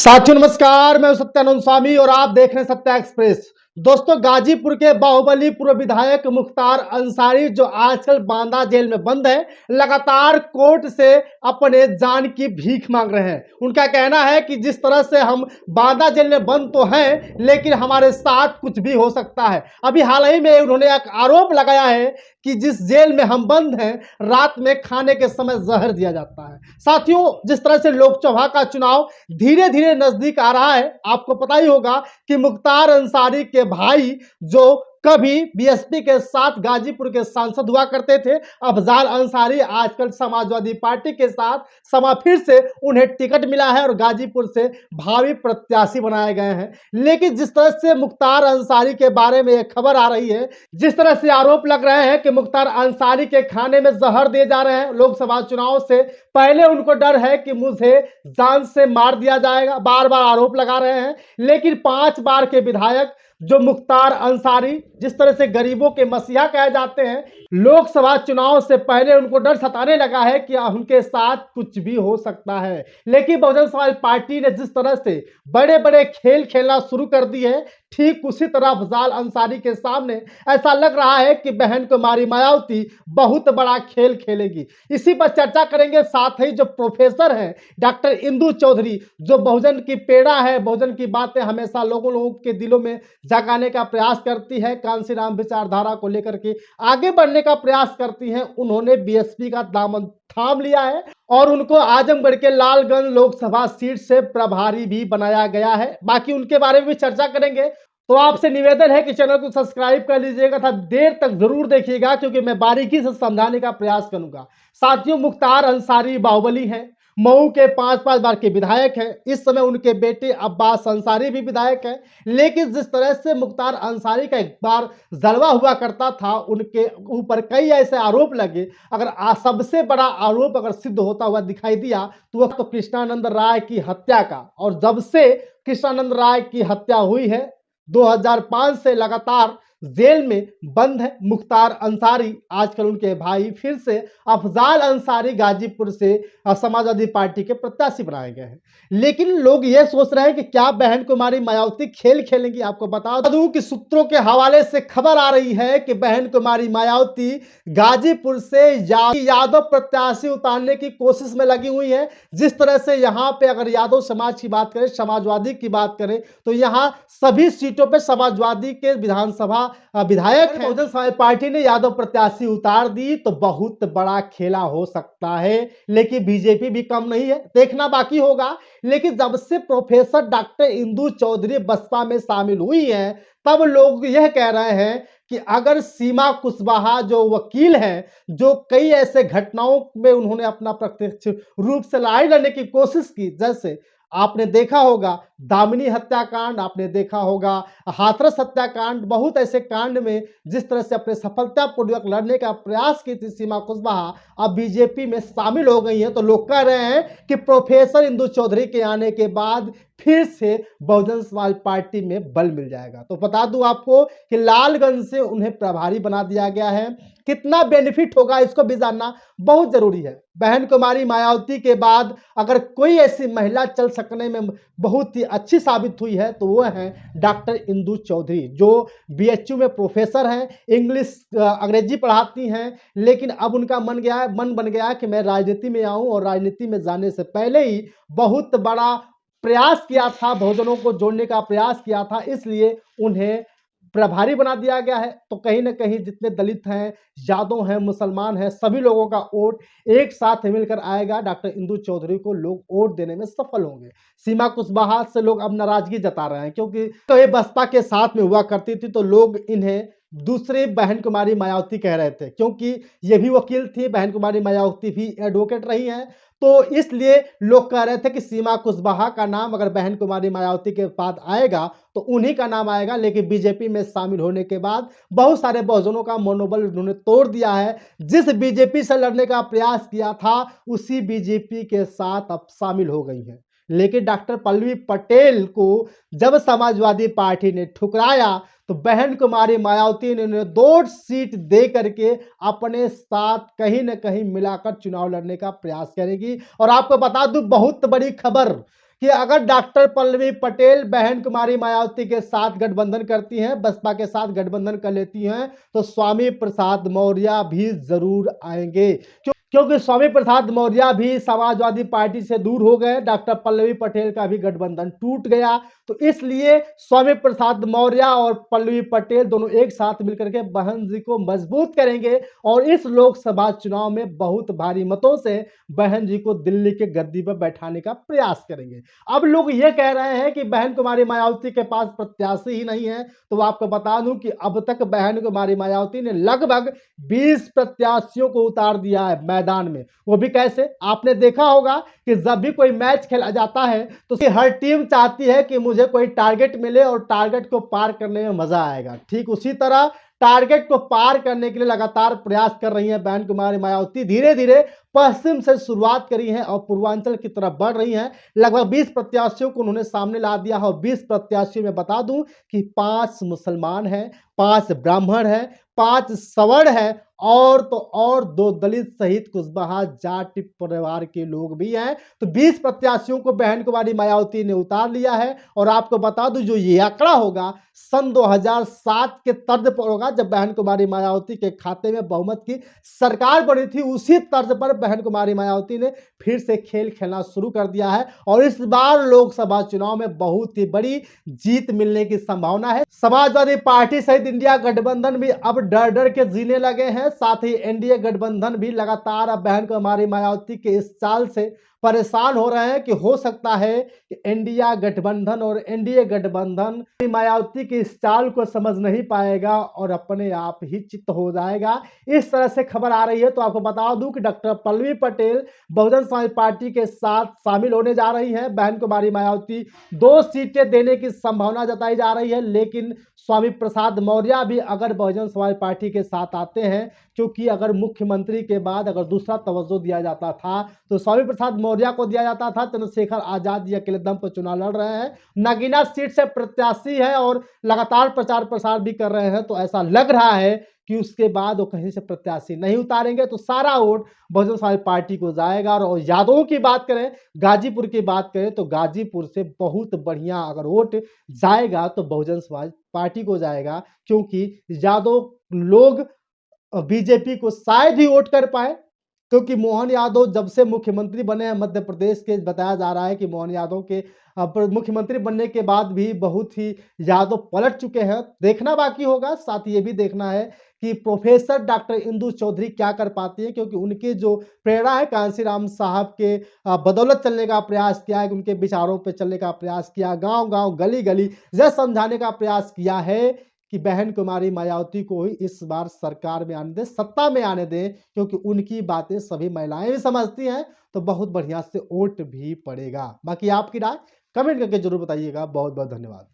साथियों नमस्कार, मैं हूं सत्यानंद स्वामी और आप देख रहे हैं सत्या एक्सप्रेस। दोस्तों, गाजीपुर के बाहुबली पूर्व विधायक मुख्तार अंसारी जो आजकल बांदा जेल में बंद है, लगातार कोर्ट से अपने जान की भीख मांग रहे हैं। उनका कहना है कि जिस तरह से हम बांदा जेल में बंद तो हैं, लेकिन हमारे साथ कुछ भी हो सकता है। अभी हाल ही में उन्होंने एक आरोप लगाया है कि जिस जेल में हम बंद हैं, रात में खाने के समय जहर दिया जाता है। साथियों, जिस तरह से लोकसभा का चुनाव धीरे धीरे नजदीक आ रहा है, आपको पता ही होगा कि मुख्तार अंसारी के भाई जो कभी बीएसपी के साथ गाजीपुर के सांसद हुआ करते थे, अफजाल अंसारी आजकल समाजवादी पार्टी के साथ फिर से उन्हें टिकट मिला है और गाजीपुर से भावी प्रत्याशी बनाए गए हैं। लेकिन जिस तरह से मुख्तार अंसारी के बारे में यह खबर आ रही है, जिस तरह से आरोप लग रहे हैं कि मुख्तार अंसारी के खाने में जहर दिए जा रहे हैं, लोकसभा चुनाव से पहले उनको डर है कि मुझे जान से मार दिया जाएगा, बार बार आरोप लगा रहे हैं। लेकिन 5 बार के विधायक जो मुख्तार अंसारी, जिस तरह से गरीबों के मसीहा कहे जाते हैं, लोकसभा चुनाव से पहले उनको डर सताने लगा है कि उनके साथ कुछ भी हो सकता है। लेकिन बहुजन समाज पार्टी ने जिस तरह से बड़े बड़े खेल खेलना शुरू कर दी है, ठीक उसी तरह अफजाल अंसारी के सामने ऐसा लग रहा है कि बहन कुमारी मायावती बहुत बड़ा खेल खेलेगी। इसी पर चर्चा करेंगे। साथ ही जो प्रोफेसर हैं डॉक्टर इंदु चौधरी, जो बहुजन की पेड़ा है, बहुजन की बातें हमेशा लोगों के दिलों में जगाने का प्रयास करती है, कांशीराम विचारधारा को लेकर के आगे बढ़ने का प्रयास करती हैं, उन्होंने बीएसपी का दामन थाम लिया है और उनको आजमगढ़ के लालगंज लोकसभा सीट से प्रभारी भी बनाया गया है। बाकी उनके बारे में भी चर्चा करेंगे। तो आपसे निवेदन है कि चैनल को सब्सक्राइब कर लीजिएगा था, देर तक जरूर देखिएगा क्योंकि मैं बारीकी से समझाने का प्रयास करूंगा। साथियों, मुख्तार अंसारी बाहुबली हैं, मऊ के 5 बार के विधायक हैं। इस समय उनके बेटे अब्बास अंसारी भी विधायक हैं। लेकिन जिस तरह से मुख्तार अंसारी का एक बार जलवा हुआ करता था, उनके ऊपर कई ऐसे आरोप लगे। अगर सबसे बड़ा आरोप अगर सिद्ध होता हुआ दिखाई दिया तो वह तो कृष्णानंद राय की हत्या का। और जब से कृष्णानंद राय की हत्या हुई है, 2005 से लगातार जेल में बंद है मुख्तार अंसारी। आजकल उनके भाई फिर से अफजाल अंसारी गाजीपुर से समाजवादी पार्टी के प्रत्याशी बनाए गए हैं। लेकिन लोग यह सोच रहे हैं कि क्या बहन कुमारी मायावती खेल खेलेंगी। आपको बता दूं कि सूत्रों के हवाले से खबर आ रही है कि बहन कुमारी मायावती गाजीपुर से यादव प्रत्याशी उतारने की कोशिश में लगी हुई है। जिस तरह से यहां पे अगर यादव समाज की बात करें, समाजवादी की बात करें, तो यहां सभी सीटों पे समाजवादी के विधानसभा विधायक हैं। बहुजन समाज पार्टी ने यादव प्रत्याशी उतार दी तो बहुत बड़ा खेला हो सकता है। लेकिन बीजेपी भी कम नहीं है, देखना बाकी होगा। लेकिन जब से प्रोफेसर डॉक्टर इंदु चौधरी बसपा में शामिल हुई है, तब लोग यह कह रहे हैं कि अगर सीमा कुशवाहा जो वकील हैं, जो कई ऐसे घटनाओं में उन्होंने अपना प्रत्यक्ष रूप से लड़ाई लड़ने की कोशिश की, जैसे आपने देखा होगा दामिनी हत्याकांड, आपने देखा होगा हाथरस हत्याकांड, बहुत ऐसे कांड में जिस तरह से अपने सफलतापूर्वक लड़ने का प्रयास की थी सीमा कुशवाहा, अब बीजेपी में शामिल हो गई है। तो लोग कह रहे हैं कि प्रोफेसर इंदु चौधरी के आने के बाद फिर से बहुजन समाज पार्टी में बल मिल जाएगा। तो बता दूं आपको कि लालगंज से उन्हें प्रभारी बना दिया गया है। कितना बेनिफिट होगा इसको भी जानना बहुत जरूरी है। बहन कुमारी मायावती के बाद अगर कोई ऐसी महिला चल सकने में बहुत ही अच्छी साबित हुई है तो वो है डॉक्टर इंदु चौधरी, जो बीएचयू में प्रोफेसर हैं, इंग्लिश अंग्रेजी पढ़ाती हैं। लेकिन अब उनका मन बन गया कि मैं राजनीति में आऊं और राजनीति में जाने से पहले ही बहुत बड़ा प्रयास किया था, बहुजनों को जोड़ने का प्रयास किया था, इसलिए उन्हें प्रभारी बना दिया गया है। तो कहीं ना कहीं जितने दलित हैं, यादव हैं, मुसलमान हैं, सभी लोगों का वोट एक साथ मिलकर आएगा। डॉक्टर इंदु चौधरी को लोग वोट देने में सफल होंगे। सीमा कुशवाहा से लोग अब नाराजगी जता रहे हैं क्योंकि तो ये बसपा के साथ में हुआ करती थी, तो लोग इन्हें दूसरे बहन कुमारी मायावती कह रहे थे क्योंकि ये भी वकील थी, बहन कुमारी मायावती भी एडवोकेट रही हैं। तो इसलिए लोग कह रहे थे कि सीमा कुशवाहा का नाम अगर बहन कुमारी मायावती के बाद आएगा तो उन्हीं का नाम आएगा। लेकिन बीजेपी में शामिल होने के बाद बहुत सारे बहुजनों का मनोबल उन्होंने तोड़ दिया है। जिस बीजेपी से लड़ने का प्रयास किया था उसी बीजेपी के साथ अब शामिल हो गई हैं। लेकिन डॉक्टर पल्लवी पटेल को जब समाजवादी पार्टी ने ठुकराया तो बहन कुमारी मायावती ने उन्हें 2 सीट दे करके अपने साथ कहीं न कहीं मिलाकर चुनाव लड़ने का प्रयास करेगी। और आपको बता दूं बहुत बड़ी खबर कि अगर डॉक्टर पल्लवी पटेल बहन कुमारी मायावती के साथ गठबंधन करती हैं, बसपा के साथ गठबंधन कर लेती हैं, तो स्वामी प्रसाद मौर्य भी जरूर आएंगे। क्योंकि स्वामी प्रसाद मौर्य भी समाजवादी पार्टी से दूर हो गए, डॉक्टर पल्लवी पटेल का भी गठबंधन टूट गया, तो इसलिए स्वामी प्रसाद मौर्य और पल्लवी पटेल दोनों एक साथ मिलकर के बहन जी को मजबूत करेंगे और इस लोकसभा चुनाव में बहुत भारी मतों से बहन जी को दिल्ली के गद्दी पर बैठाने का प्रयास करेंगे। अब लोग ये कह रहे हैं कि बहन कुमारी मायावती के पास प्रत्याशी ही नहीं है, तो आपको बता दूं कि अब तक बहन कुमारी मायावती ने लगभग 20 प्रत्याशियों को उतार दिया है मैदान में। वो भी कैसे? आपने देखा होगा कि जब भी कोई मैच खेला जाता है तो हर टीम चाहती है कि मुझे कोई टारगेट मिले और टारगेट को पार करने में मजा आएगा। ठीक उसी तरह टारगेट को पार करने के लिए लगातार प्रयास कर रही हैं बहन कुमारी मायावती। धीरे धीरे पश्चिम से शुरुआत करी है और पूर्वांचल की तरफ बढ़ रही हैं। लगभग 20 प्रत्याशियों को उन्होंने सामने ला दिया है और 20 प्रत्याशियों में बता दूं कि 5 मुसलमान हैं, 5 ब्राह्मण हैं, 5 सवर्ण हैं और तो और 2 दलित सहित कुशवाहा जाट परिवार के लोग भी हैं। तो 20 प्रत्याशियों को बहन कुमारी मायावती ने उतार लिया है और आपको बता दूं जो ये आंकड़ा होगा सन 2007 के तर्ज पर होगा, जब बहन कुमारी मायावती के खाते में बहुमत की सरकार बनी थी। उसी तर्ज पर बहन कुमारी मायावती ने फिर से खेल खेलना शुरू कर दिया है और इस बार लोकसभा चुनाव में बहुत ही बड़ी जीत मिलने की संभावना है। समाजवादी पार्टी सहित इंडिया गठबंधन भी अब डर डर के जीने लगे हैं। साथ ही एनडीए गठबंधन भी लगातार अब बहन कुमारी मायावती के इस चाल से परेशान हो रहे हैं कि हो सकता है कि इंडिया गठबंधन और एनडीए गठबंधन मायावती की इस चाल को समझ नहीं पाएगा और अपने आप ही चित्त हो जाएगा। इस तरह से खबर आ रही है। तो आपको बता दूं कि डॉक्टर पल्लवी पटेल बहुजन समाज पार्टी के साथ शामिल होने जा रही हैं। बहन कुमारी मायावती 2 सीटें देने की संभावना जताई जा रही है, लेकिन स्वामी प्रसाद मौर्य भी अगर बहुजन समाज पार्टी के साथ आते हैं, क्योंकि अगर मुख्यमंत्री के बाद अगर दूसरा तवज्जो दिया जाता था तो स्वामी प्रसाद मौर्य को दिया जाता था। चंद्रशेखर आजाद जी अकेले दम पर चुनाव लड़ रहे हैं, नगीना सीट से प्रत्याशी है और लगातार प्रचार प्रसार भी कर रहे हैं, तो ऐसा लग रहा है कि उसके बाद वो कहीं से प्रत्याशी नहीं उतारेंगे, तो सारा वोट बहुजन समाज पार्टी को जाएगा। और यादवों की बात करें, गाजीपुर की बात करें, तो गाजीपुर से बहुत बढ़िया अगर वोट जाएगा तो बहुजन समाज पार्टी को जाएगा, क्योंकि यादव लोग बीजेपी को शायद ही वोट कर पाए, क्योंकि मोहन यादव जब से मुख्यमंत्री बने हैं मध्य प्रदेश के, बताया जा रहा है कि मोहन यादव के मुख्यमंत्री बनने के बाद भी बहुत ही यादव पलट चुके हैं। देखना बाकी होगा। साथ ही ये भी देखना है कि प्रोफेसर डॉक्टर इंदु चौधरी क्या कर पाती है, क्योंकि उनकी जो प्रेरणा है कांशीराम साहब के बदौलत चलने का प्रयास किया है, उनके विचारों पर चलने का प्रयास किया, गांव गांव गली गली यह समझाने का प्रयास किया है कि बहन कुमारी मायावती को ही इस बार सरकार में आने दें, सत्ता में आने दें, क्योंकि उनकी बातें सभी महिलाएं भी समझती हैं, तो बहुत बढ़िया से वोट भी पड़ेगा। बाकी आपकी राय कमेंट करके जरूर बताइएगा। बहुत बहुत धन्यवाद।